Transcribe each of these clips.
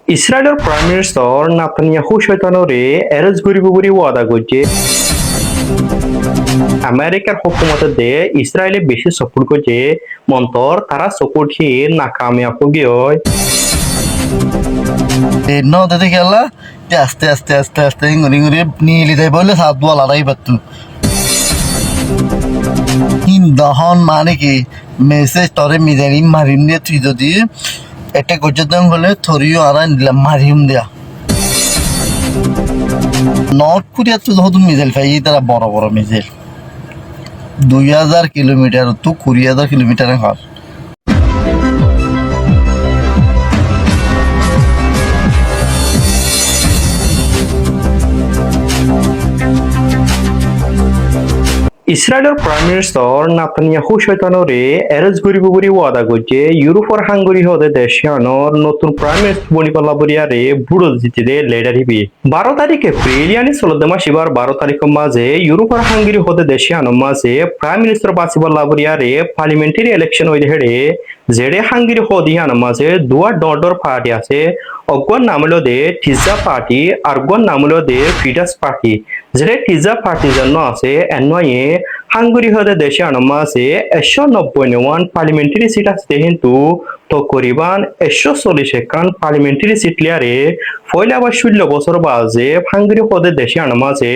ইসরায়েলের prime minister নাতানিয়াহু শয়তানরে erase করিব বলে ওয়াদা করছে। আমেরিকার হুকুমতে দে ইসরায়েলে বেশি সাপোর্ট করছে মন্তর তারা সাপোর্ট হি নাকামিয়াব গিয়ে no desde que alla aste nguri ni li dai bolle saat bo la dai battu in dahon মানে কি মেসেজ তরে মিজারিম মারিম দিয়ে তুই যদি এটা গজদাং হলে থরিও আরান দিলাম মারিম দেয়া নর্থ কোরিয়া তো যখন মিজাইল পাই তারা বড় বড় মিজাইল 2000 কিলোমিটার তো 20000 কিলোমিটার হয় ইসরায়েলের প্রাইম মিনিস্টার নাতানিয়াহু শয়তানরে এরেজ করিব বলে ওয়াদা করছে। ইউরোপের হাঙ্গরি হতে দেশিয়ানোর নতুন প্রাইম মিনিস্টার বনিপাল্লা বরিয়ারে বুড়ো জিতিদে লেডার হিবি 12 তারিখ এপ্রিল ইয়ানি চলদেমা শিবার 12 তারিখের মাঝে ইউরোপের হাঙ্গরি হতে দেশিয়ানোর মাঝে প্রাইম মিনিস্টার বাসিপাল্লা বরিয়ারে পার্লামেন্টারি ইলেকশন হইতে হেডে যেডে হাঙ্গরি হদিয়ানোর মাঝে দুয়া ডর পার্টি আছে। অগন নামলো দে টিজা পার্টি আর গন নামলো দে ফিডাস পার্টি যেটা টিজা পার্টি জন্য আছে এনয়ে হাঙ্গরি হতে দেশে আনমা আছে 190 পার্লামেন্টারি সিট আছে কিন্তু তকরিবান 140 খান পার্লামেন্টারি সিট লিয়ারে ফয়লা বা 16 বছর বাজে হাঙ্গরি হতে দেশে আনমা আছে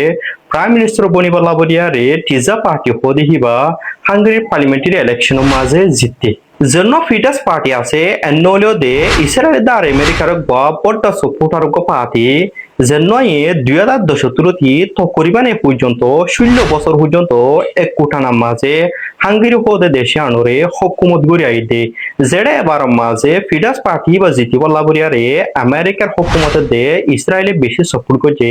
প্রাইম মিনিস্টার বনিবাল্লা বলিয়ারে টিজা পার্টি হদি হিবা হাঙ্গরির পার্লামেন্টারি ইলেকশনের মাঝে জিততে জন্য ফিটাস পার্টি আছে এনলো দে ইসরায়েল দার আমেরিকার বড় সাপোর্টার পার্টি জন্যয়ে 2017 তকরিবান পর্যন্ত 16 বছর পর্যন্ত এক কোটানার মাঝে হাঙ্গেরি হতে দেশে আনরে হকুমত গড়ি আইতে যেটা এবার মাঝে ফিডাস পার্টি বা জিতিবল্লা বরিয়ারে আমেরিকার হকুমতে দে ইসরায়েলে বেশি সাপোর্ট করছে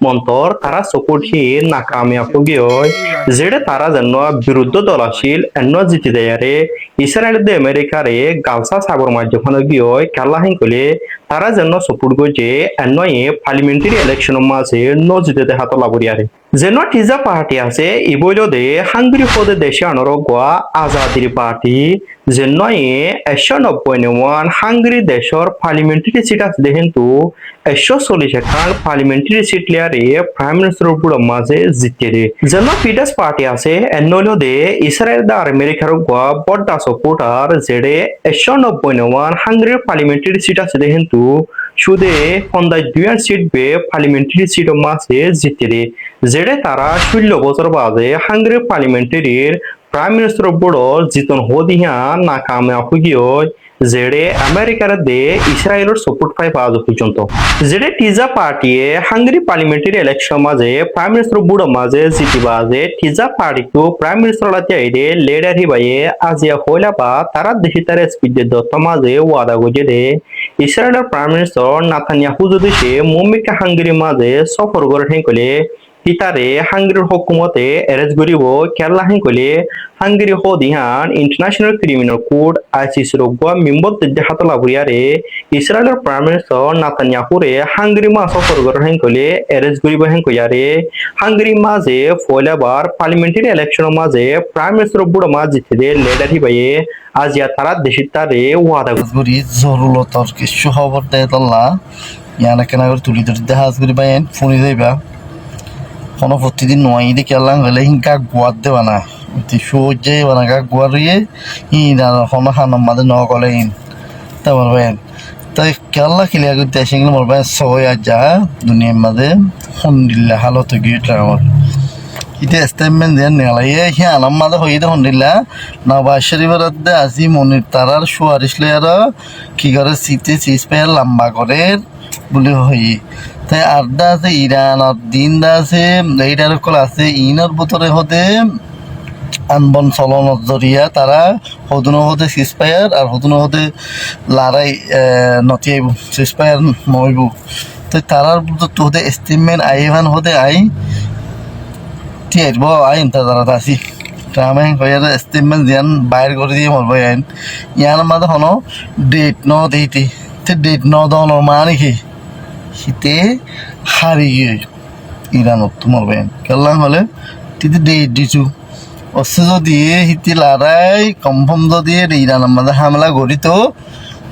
মন্তর তারা সাপোর্ট হি নাকামিয়াব গিয়ে যেটা তারা জন্য বিরুদ্ধ দল আসিল এন্ন জিতি দেয়ারে ইসরায়েল দে আমেরিকারে গালসা সাগর মাধ্যমে গিয়ে খেলা হিংকলে তারা যেন সাপোর্ট করছে এনয়ে পার্লামেন্টারি ইলেকশনের মাঝে ন জিতে হাতলা বরিয়ারে যেন টিজা পার্টি আছে ইবইল দে হাঙ্গরি হতে দেশে আনর গোয়া আজাদির পার্টি যেনয়ে 190 হাঙ্গরি দেশর পার্লামেন্টারি সিট আছে কিন্তু 140 খান পার্লামেন্টারি সিট লিয়ারে প্রাইম মিনিস্টার বুড়ো মাঝে জিতে রে যেন ফিডাস পার্টি আছে এনলো দে ইসরায়েল দা আমেরিকার গোয়া বড় সাপোর্টার যেডে 190 হাঙ্গরির পার্লামেন্টারি সিট আছে কিন্তু সুদে ফন্দায় 2 সিট বে পার্লামেন্টারি সিট মাঝে জিতে রে যেডে তারা 16 বছর বাজে হাঙ্গরির পার্লামেন্টারির প্রাইম মিনিস্টার বুড়ো জিতন হদিয়া নাকামিয়াব গিয়ে যেডে আমেরিকার দে ইসরায়েলের সাপোর্ট পাই আজ পর্যন্ত যেডে টিজা পার্টি হাঙ্গরি পার্লামেন্টারি ইলেকশন মাঝে প্রাইম মিনিস্টার বুড়ো মাঝে জিতিবা যে টিজা পার্টি কো প্রাইম মিনিস্টার লাতে আইডে লেডার হিবায়ে আজিয়া হইলা বা তারা দেশি তার স্পিড দত্ত মাঝে ওয়াদা গজে দে ইসরায়েলের প্রাইম মিনিস্টার নাতানিয়াহু যদি সে মুম্বিকা হাঙ্গরি মাঝে সফর করে ঠেঙ্কলে ইতারে হাঙ্গেরির হকুমতে এরেজ করিব খেলা হিংকলে হাঙ্গেরি হদিহান ইন্টারন্যাশনাল ক্রিমিনাল কোর্ট আইসিসি রোগা মেম্বর দিতে হাতলা বরিয়ারে ইসরায়েলের প্রাইম মিনিস্টার নাতানিয়াহুরে হাঙ্গেরি মা সফর করে হিংকলে এরেজ করিব হিংকয়ারে হাঙ্গেরি মাঝে ফয়লাবার পার্লামেন্টারি ইলেকশনের মাঝে প্রাইম মিনিস্টার বুড়ো মাঝ জিতে দে লেডার হিবায়ে আজিয়া তারা দেশির তারে ওয়াদা করি জরুরতর কিছু খবর দেয় তাল্লা ইয়ানা কেনা করে তুলি তুলি দেখা করি বাইন ফোনে যাইবা কোনো প্রতিদিন নয় দেখে আল্লাহ হলে হিংকা গুয়ার দেবা না সহ্যে বানা গা গুয়ার ইয়ে ইন আর কোনো খানার মাঝে ন কলে ইন তা বলবেন তাই কেল্লা খেলিয়া করতে সেগুলো বলবেন সবাই আর যা দুনিয়ার মাঝে হন্দিল্লা হালত গিয়ে আমার এটা স্টেটমেন্ট দেন নেলাইয়ে সে আনার মাঝে হয়ে দে হন্দিল্লা নবাজ শরীফের আসি মনির তারার সুয়ারিশলে আর কি করে শীতে চিজ পেয়ে লম্বা করে বলে হই তাই আড্ডা আছে ইরান আর দিন দা আছে এইটার কল আছে ইনার ভিতরে হতে আনবন চলনত জরিয়া তারা হদুনো হতে সিসপায়ার আর হদুনো হতে লড়াই নতিয়াইব সিসপায়ার নইব তাই তারার তো হতে স্টেটমেন্ট আইভান হতে আই ঠিক আইন তারা আসি আমি কয়ার স্টেটমেন্ট দিয়ান বাইর করে দিয়ে মরবো আইন ইয়ার মাঝে হনো ডেট ন দিতে ডেট ন দনের মানে কি শীতে হারি গিয়ে ইরানত তোমার বেন কেলাম হলে তিতে ডেট দিছু অসে যদি হিতে লড়াই কনফার্ম যদি ইরানের মাঝে হামলা করি তো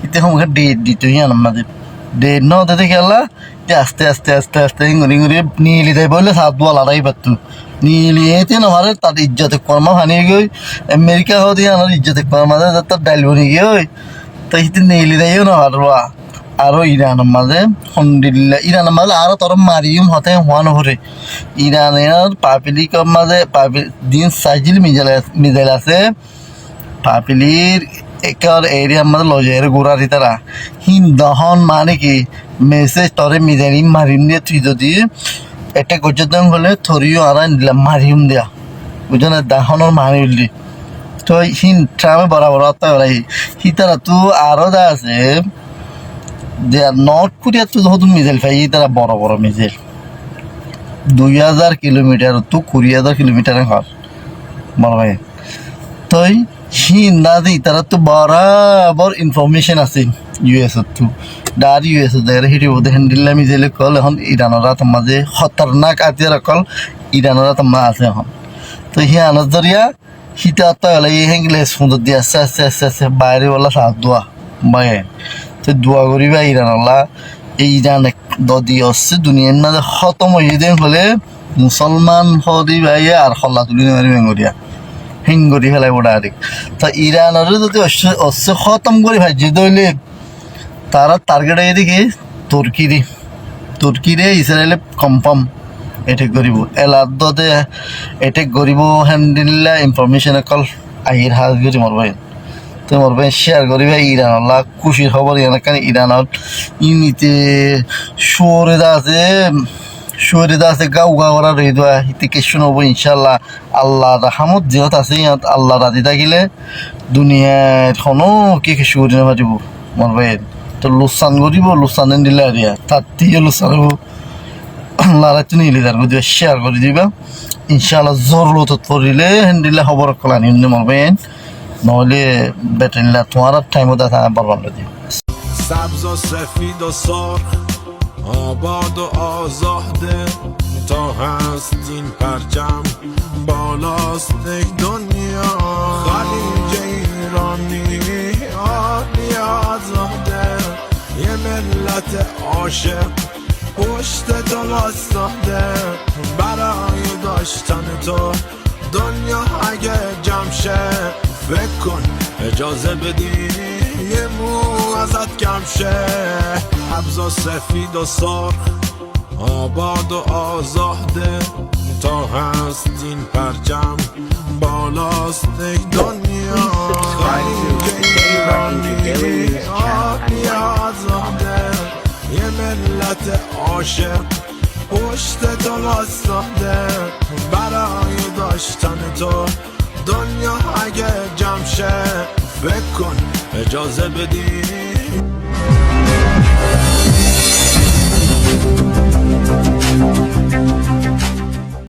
হিতে আমাকে ডেট দিত ইয়ার মাঝে দেড় ন দিতে গেলা আস্তে আস্তে আস্তে আস্তে ঘুরি ঘুরি নীলি দেয় বললে সাত বল লড়াই পারতো নীলি এতে নহারে তার ইজ্জতে কর্মা হানিয়ে গই আমেরিকা হতে আমার ইজ্জতে কর্মা তার ডাইল বনি গিয়ে তাই নীলি দেয়ও না হারবা আরো ইরানের মাঝে হন্ডিল্লা ইরানের মাঝে আরো তোর মারিয়ম হতে হওয়া নহরে ইরানের পাপিলিকর মাঝে দিন সাইজিল মিজাইল আছে পাপিলির একার এরিয়ার মাঝে লজের গোড়া দিতারা হিন দহন মানে কি মেসেজ তরে মিজাইল মারিম দিয়ে তুই যদি এটা গজ্জা হলে থরিও আর দিলাম মারিম দেয়া বুঝছো না দাহনের মারিল দি তো হিন ট্রামে বরাবর হিতারা তো আরো দা আছে যে নর্থ কোরিয়া তো যখন মিসাইল পাই তারা বড় বড় মিসাইল 2000 কিলোমিটার তো 20,000 কিলোমিটার হয় বড় ভাই তো চীন না দিই তারা তো বরাবর ইনফরমেশন আছে ইউএস তো ডার ইউএসদের হিটি ওদের হ্যান্ডিল্লা মিসাইল কল এখন ইরানরা তো মাঝে খতরনাক আতিয়ার কল ইরানরা তো মা আছে এখন তো হি আনাজ দরিয়া হিটা তো এই হ্যাঙ্গলে সুন্দর দিয়ে আস্তে আস্তে আস্তে আস্তে বাইরে বলা সাত দোয়া ভাই তো দোয়া করিবা ইরান আল্লাহ এই ইরান দদি হচ্ছে দুনিয়ার মাঝে খতম হয়ে দেন হলে মুসলমান হদি ভাই আর হল্লা তুলি মারি বেঙ্গরিয়া হিঙ্গরি ফেলাই ওটা আরেক তা ইরানের যদি হচ্ছে খতম করি ভাই যে দইলে তারা টার্গেট এদিকে তুর্কিরে ইসরায়েলে কনফার্ম এটেক করিব এলাদে এটেক করিব হ্যান্ডিল্লা ইনফরমেশন কল আহির হাজ করি মরবাই তোমার ভাই শেয়ার করিবা ইরান আল্লাহ খুশির খবর এখানে ইরানত ইনিতে শরীদা আছে গাও গাওয়ারা রয়ে দেওয়া হিতে কিছু নব ইনশাল্লাহ আল্লাহ রাহামত যেহত আছে ইয়াত আল্লাহ রাজি থাকিলে দুনিয়ার কোনো কি কিছু করি নাপারিব মোর ভাই তো লোকসান করিব লোকসান দিলে আর তার থেকে লোকসান হব আল্লাহ তুমি লিদার করে দিবা শেয়ার করে দিবা ইনশাল্লাহ জোর লত করিলে হ্যান্ডিলে খবর কলানি মোর ভাই নহলে بترین توان تایم و دستم بارم بدیم سبز و سفید و سرخ آباد و آزاده تا هست این پرچم بالاست یک دنیا خلیج ایرانی عالی آزاده یه ملت عاشق پشت تو واسطاده برای داشتن تو دنیا اگه جمع شه فکر کن اجازه بدی یه مو ازت کم شه سبز و سفید و سرخ آباد و آزاده تا هست این پرچم بالاست یک دنیا خلیج ایرانی عالی آزاده یه ملت عاشق پشت تو واسطاده برای داشتن تو دنیا اگه جمع شه فکر کن اجازه بدی